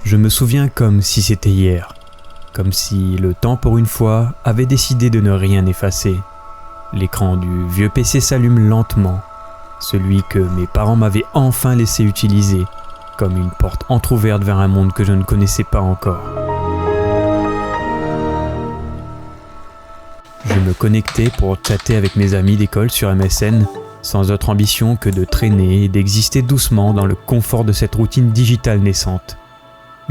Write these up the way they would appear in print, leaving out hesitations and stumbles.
Je me souviens comme si c'était hier, comme si le temps pour une fois avait décidé de ne rien effacer. L'écran du vieux PC s'allume lentement, celui que mes parents m'avaient enfin laissé utiliser, comme une porte entrouverte vers un monde que je ne connaissais pas encore. Je me connectais pour chatter avec mes amis d'école sur MSN, sans autre ambition que de traîner et d'exister doucement dans le confort de cette routine digitale naissante.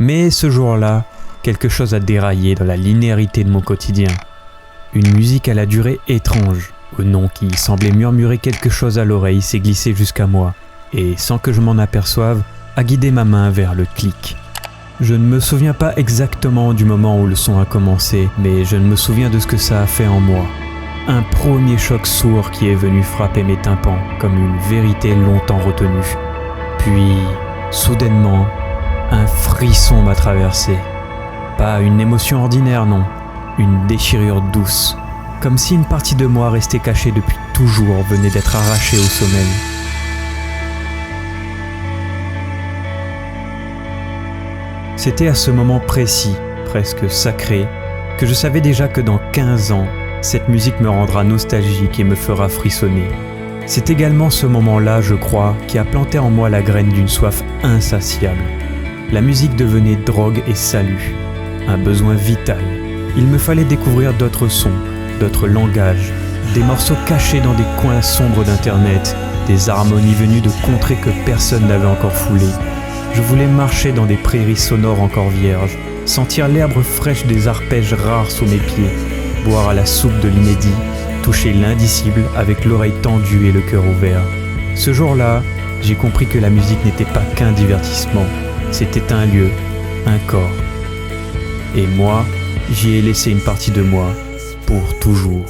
Mais ce jour-là, quelque chose a déraillé dans la linéarité de mon quotidien. Une musique à la durée étrange, au nom qui semblait murmurer quelque chose à l'oreille, s'est glissée jusqu'à moi, et sans que je m'en aperçoive, a guidé ma main vers le clic. Je ne me souviens pas exactement du moment où le son a commencé, mais je ne me souviens de ce que ça a fait en moi. Un premier choc sourd qui est venu frapper mes tympans comme une vérité longtemps retenue. Puis, soudainement, un frisson m'a traversé. Pas une émotion ordinaire, non. Une déchirure douce. Comme si une partie de moi restée cachée depuis toujours venait d'être arrachée au sommeil. C'était à ce moment précis, presque sacré, que je savais déjà que dans 15 ans, cette musique me rendra nostalgique et me fera frissonner. C'est également ce moment-là, je crois, qui a planté en moi la graine d'une soif insatiable. La musique devenait drogue et salut, un besoin vital. Il me fallait découvrir d'autres sons, d'autres langages, des morceaux cachés dans des coins sombres d'Internet, des harmonies venues de contrées que personne n'avait encore foulées. Je voulais marcher dans des prairies sonores encore vierges, sentir l'herbe fraîche des arpèges rares sous mes pieds, boire à la soupe de l'inédit, toucher l'indicible avec l'oreille tendue et le cœur ouvert. Ce jour-là, j'ai compris que la musique n'était pas qu'un divertissement, c'était un lieu, un corps. Et moi, j'y ai laissé une partie de moi, pour toujours.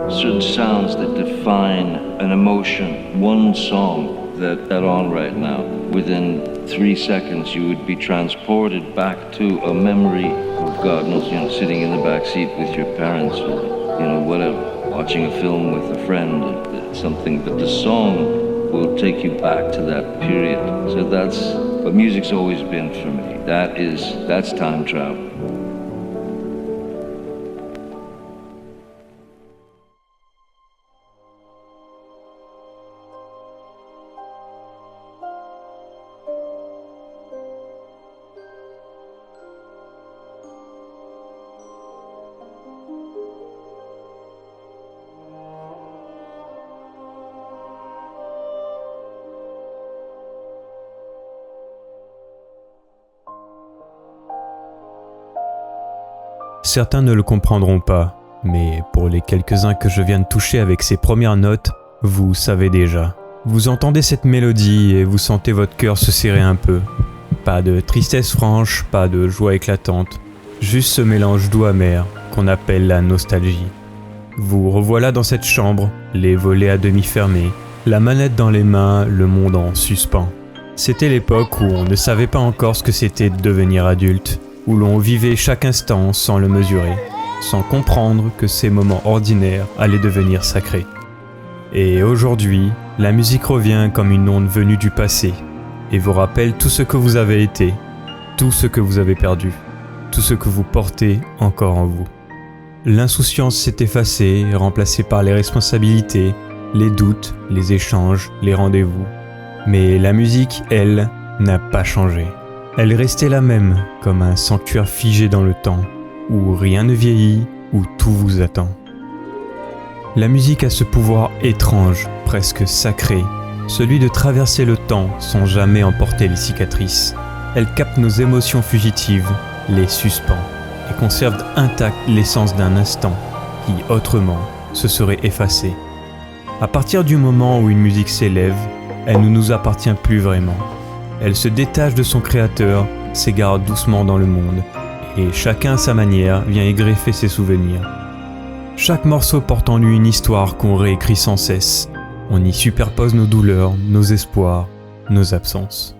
Certain sounds that define an emotion, one song that on right now, within 3 seconds you would be transported back to a memory of God knows, sitting in the back seat with your parents or, whatever, watching a film with a friend, something, but the song will take you back to that period. So that's what music's always been for me. That's time travel. Certains ne le comprendront pas, mais pour les quelques-uns que je viens de toucher avec ces premières notes, vous savez déjà. Vous entendez cette mélodie et vous sentez votre cœur se serrer un peu. Pas de tristesse franche, pas de joie éclatante, juste ce mélange doux-amer qu'on appelle la nostalgie. Vous revoilà dans cette chambre, les volets à demi fermés, la manette dans les mains, le monde en suspens. C'était l'époque où on ne savait pas encore ce que c'était de devenir adulte, où l'on vivait chaque instant sans le mesurer, sans comprendre que ces moments ordinaires allaient devenir sacrés. Et aujourd'hui, la musique revient comme une onde venue du passé, et vous rappelle tout ce que vous avez été, tout ce que vous avez perdu, tout ce que vous portez encore en vous. L'insouciance s'est effacée, remplacée par les responsabilités, les doutes, les échanges, les rendez-vous. Mais la musique, elle, n'a pas changé. Elle restait la même, comme un sanctuaire figé dans le temps, où rien ne vieillit, où tout vous attend. La musique a ce pouvoir étrange, presque sacré, celui de traverser le temps sans jamais emporter les cicatrices. Elle capte nos émotions fugitives, les suspend, et conserve intacte l'essence d'un instant qui, autrement, se serait effacé. À partir du moment où une musique s'élève, elle ne nous appartient plus vraiment. Elle se détache de son créateur, s'égare doucement dans le monde, et chacun à sa manière vient y greffer ses souvenirs. Chaque morceau porte en lui une histoire qu'on réécrit sans cesse. On y superpose nos douleurs, nos espoirs, nos absences.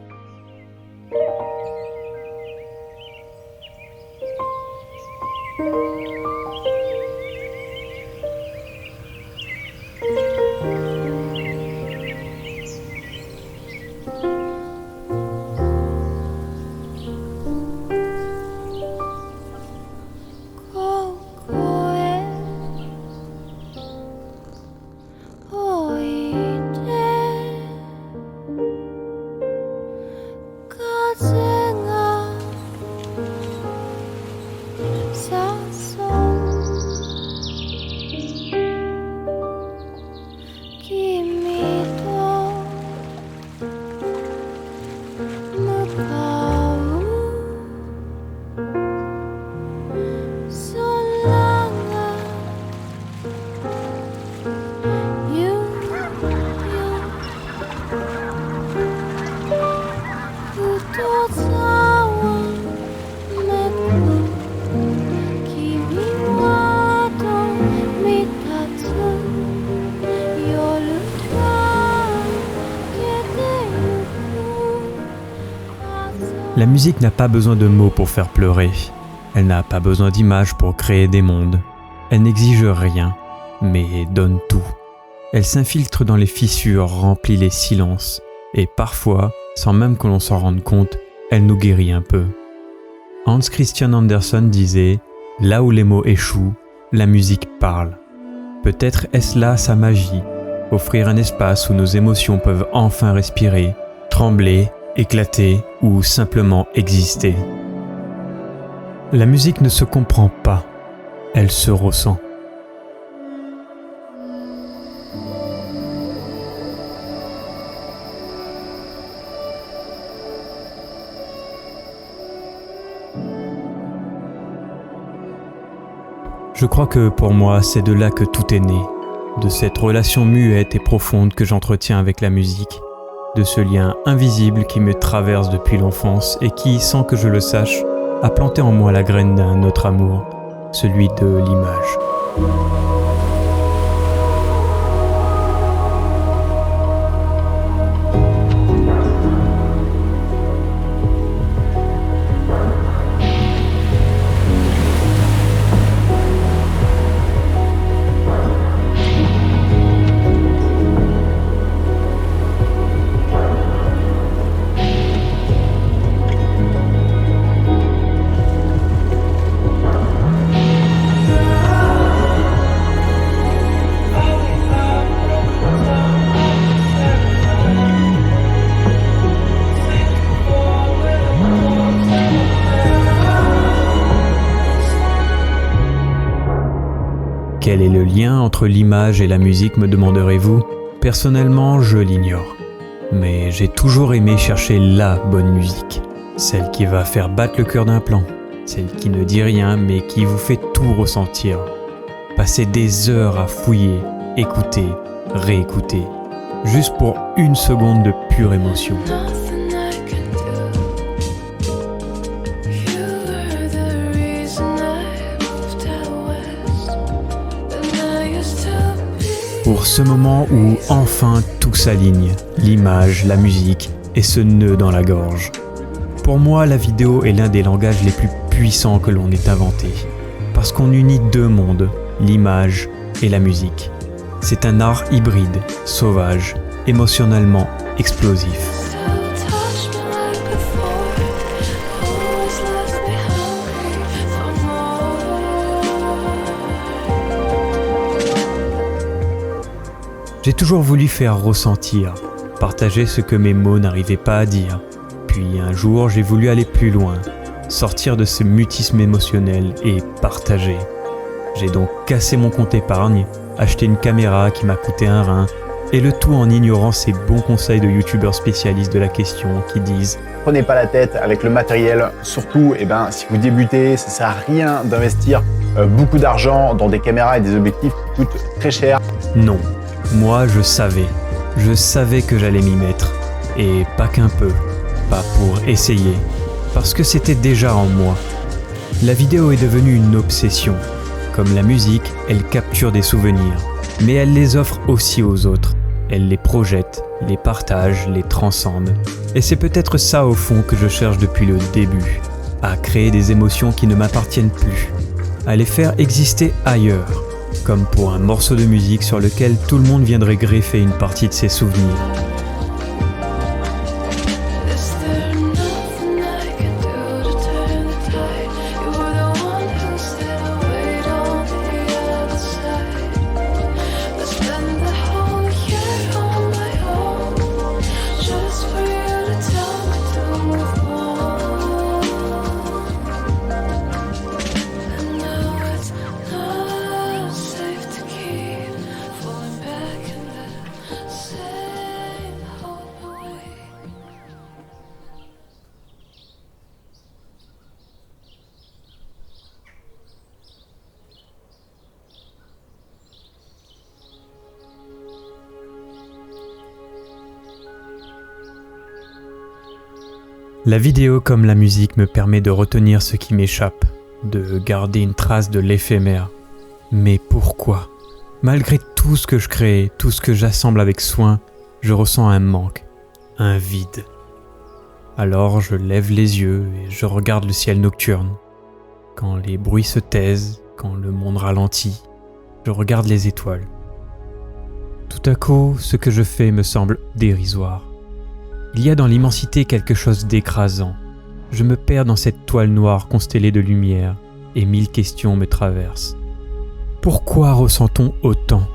La musique n'a pas besoin de mots pour faire pleurer. Elle n'a pas besoin d'images pour créer des mondes. Elle n'exige rien, mais donne tout. Elle s'infiltre dans les fissures, remplit les silences, et parfois, sans même que l'on s'en rende compte, elle nous guérit un peu. Hans Christian Andersen disait « Là où les mots échouent, la musique parle ». Peut-être est-ce là sa magie, offrir un espace où nos émotions peuvent enfin respirer, trembler, éclater ou simplement exister. La musique ne se comprend pas, elle se ressent. Je crois que pour moi, c'est de là que tout est né, de cette relation muette et profonde que j'entretiens avec la musique, de ce lien invisible qui me traverse depuis l'enfance et qui, sans que je le sache, a planté en moi la graine d'un autre amour, celui de l'image. Quel est le lien entre l'image et la musique, me demanderez-vous ? Personnellement, je l'ignore. Mais j'ai toujours aimé chercher la bonne musique. Celle qui va faire battre le cœur d'un plan. Celle qui ne dit rien, mais qui vous fait tout ressentir. Passer des heures à fouiller, écouter, réécouter. Juste pour une seconde de pure émotion. Pour ce moment où enfin tout s'aligne, l'image, la musique et ce nœud dans la gorge. Pour moi, la vidéo est l'un des langages les plus puissants que l'on ait inventé, parce qu'on unit deux mondes, l'image et la musique. C'est un art hybride, sauvage, émotionnellement explosif. J'ai toujours voulu faire ressentir, partager ce que mes mots n'arrivaient pas à dire. Puis un jour, j'ai voulu aller plus loin, sortir de ce mutisme émotionnel et partager. J'ai donc cassé mon compte épargne, acheté une caméra qui m'a coûté un rein, et le tout en ignorant ces bons conseils de youtubeurs spécialistes de la question qui disent « Prenez pas la tête avec le matériel, surtout si vous débutez, ça sert à rien d'investir beaucoup d'argent dans des caméras et des objectifs qui coûtent très cher. » Non. Moi, je savais que j'allais m'y mettre, et pas qu'un peu, pas pour essayer, parce que c'était déjà en moi. La vidéo est devenue une obsession. Comme la musique, elle capture des souvenirs, mais elle les offre aussi aux autres. Elle les projette, les partage, les transcende. Et c'est peut-être ça au fond que je cherche depuis le début, à créer des émotions qui ne m'appartiennent plus, à les faire exister ailleurs, comme pour un morceau de musique sur lequel tout le monde viendrait greffer une partie de ses souvenirs. La vidéo comme la musique me permet de retenir ce qui m'échappe, de garder une trace de l'éphémère. Mais pourquoi ? Malgré tout ce que je crée, tout ce que j'assemble avec soin, je ressens un manque, un vide. Alors je lève les yeux et je regarde le ciel nocturne. Quand les bruits se taisent, quand le monde ralentit, je regarde les étoiles. Tout à coup, ce que je fais me semble dérisoire. Il y a dans l'immensité quelque chose d'écrasant. Je me perds dans cette toile noire constellée de lumière et 1000 questions me traversent. Pourquoi ressent-on autant ?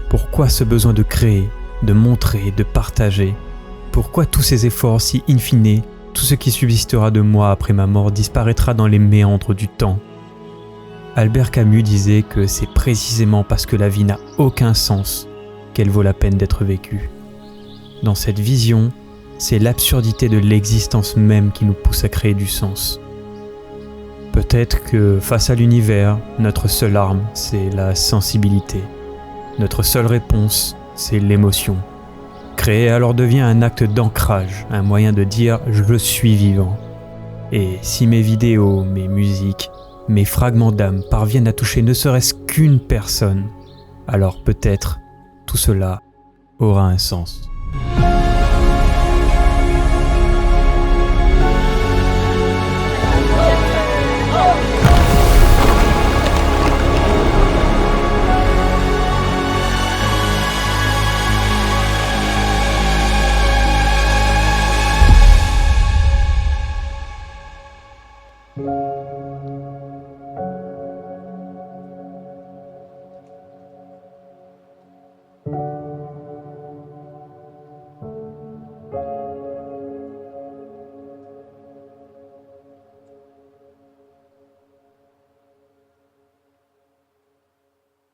Pourquoi ce besoin de créer, de montrer, de partager ? Pourquoi tous ces efforts si in fine, tout ce qui subsistera de moi après ma mort disparaîtra dans les méandres du temps ? Albert Camus disait que c'est précisément parce que la vie n'a aucun sens qu'elle vaut la peine d'être vécue. Dans cette vision, c'est l'absurdité de l'existence même qui nous pousse à créer du sens. Peut-être que face à l'univers, notre seule arme, c'est la sensibilité. Notre seule réponse, c'est l'émotion. Créer alors devient un acte d'ancrage, un moyen de dire « je suis vivant ». Et si mes vidéos, mes musiques, mes fragments d'âme parviennent à toucher ne serait-ce qu'une personne, alors peut-être tout cela aura un sens.